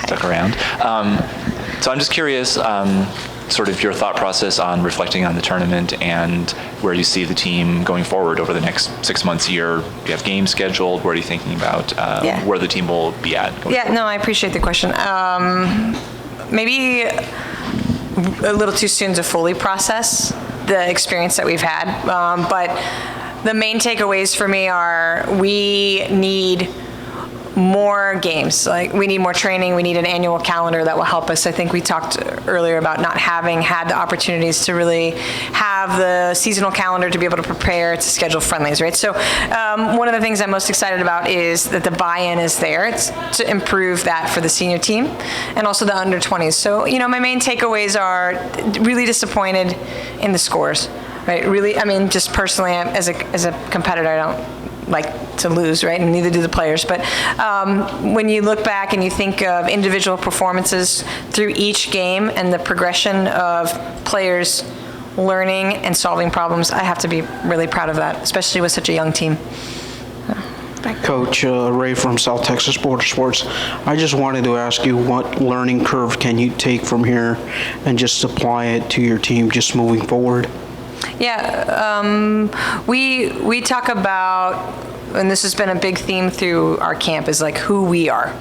stuck around. So I'm just curious, sort of your thought process on reflecting on the tournament and where you see the team going forward over the next 6 months, year. Do you have games scheduled? What are you thinking about where the team will be at? No, I appreciate the question. Maybe a little too soon to fully process the experience that we've had, but the main takeaways for me are we need more games. Like, we need more training. We need an annual calendar that will help us. I think we talked earlier about not having had the opportunities to really have the seasonal calendar to be able to prepare to schedule friendlies, right? So one of the things I'm most excited about is that the buy-in is there. It's to improve that for the senior team and also the under 20s. So, my main takeaways are really disappointed in the scores, right? Really, just personally, as a competitor, I don't like to lose, right? And neither do the players. But when you look back and you think of individual performances through each game and the progression of players learning and solving problems, I have to be really proud of that, especially with such a young team. Coach Ray from South Texas Border Sports. I just wanted to ask you, what learning curve can you take from here and just apply it to your team just moving forward? We talk about, and this has been a big theme through our camp, is like who we are.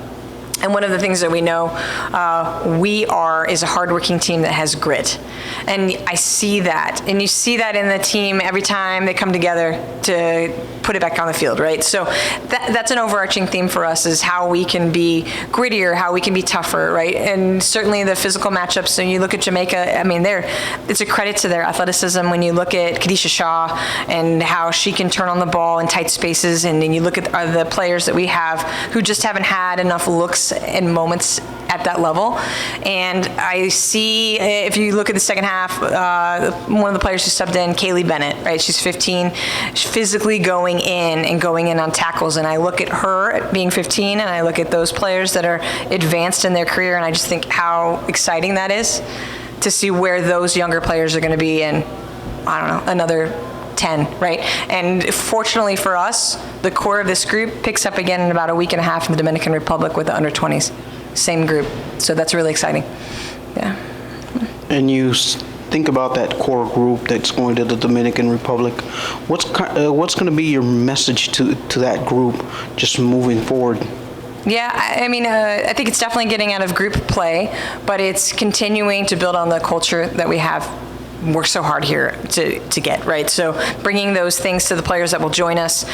And one of the things that we know we are is a hardworking team that has grit. And I see that. And you see that in the team every time they come together to put it back on the field, right? So that's an overarching theme for us, is how we can be grittier, how we can be tougher, right? And certainly the physical matchups, so you look at Jamaica, it's a credit to their athleticism when you look at Kadisha Shaw and how she can turn on the ball in tight spaces, and then you look at the players that we have who just haven't had enough looks and moments at that level. And I see, if you look at the second half, one of the players who subbed in, Kaylee Bennett, right? She's 15, she's physically going in on tackles, and I look at her being 15, and I look at those players that are advanced in their career, and I just think how exciting that is to see where those younger players are going to be in, another 10, right? And fortunately for us, the core of this group picks up again in about a week and a half in the Dominican Republic with the under 20s. Same group. So that's really exciting. Yeah. And you think about that core group that's going to the Dominican Republic. What's going to be your message to that group just moving forward? Yeah, I think it's definitely getting out of group play, but it's continuing to build on the culture that we have worked so hard here to get, right? So bringing those things to the players that will join us,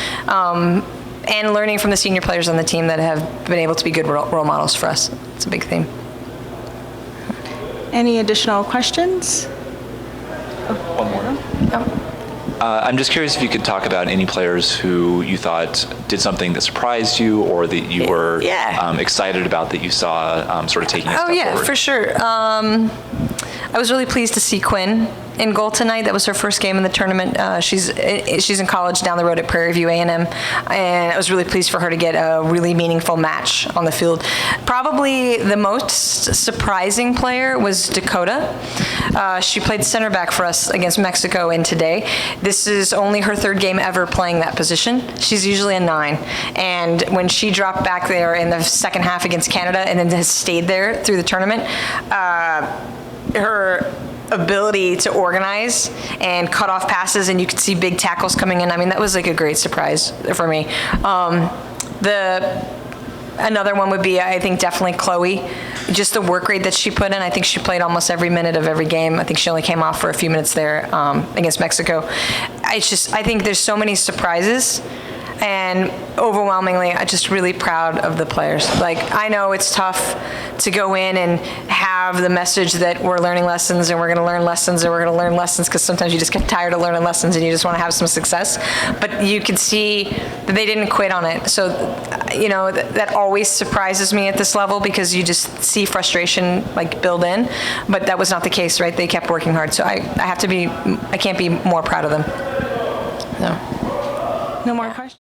and learning from the senior players on the team that have been able to be good role models for us. It's a big theme. Any additional questions? One more. I'm just curious if you could talk about any players who you thought did something that surprised you, or that you were excited about, that you saw sort of taking a step forward. For sure. I was really pleased to see Quinn in goal tonight. That was her first game in the tournament. She's in college down the road at Prairie View A&M, and I was really pleased for her to get a really meaningful match on the field. Probably the most surprising player was Dakota. She played center back for us against Mexico in today. This is only her third game ever playing that position. She's usually a 9, and when she dropped back there in the second half against Canada and then has stayed there through the tournament, her ability to organize and cut off passes, and you could see big tackles coming in. That was like a great surprise for me. Another one would be, I think, definitely Chloe. Just the work rate that she put in. I think she played almost every minute of every game. I think she only came off for a few minutes there against Mexico. I think there's so many surprises. And overwhelmingly, I'm just really proud of the players. Like, I know it's tough to go in and have the message that we're learning lessons and we're going to learn lessons and we're going to learn lessons, because sometimes you just get tired of learning lessons and you just want to have some success. But you can see that they didn't quit on it. So, that always surprises me at this level, because you just see frustration build in. But that was not the case, right? They kept working hard. So I can't be more proud of them. No more questions?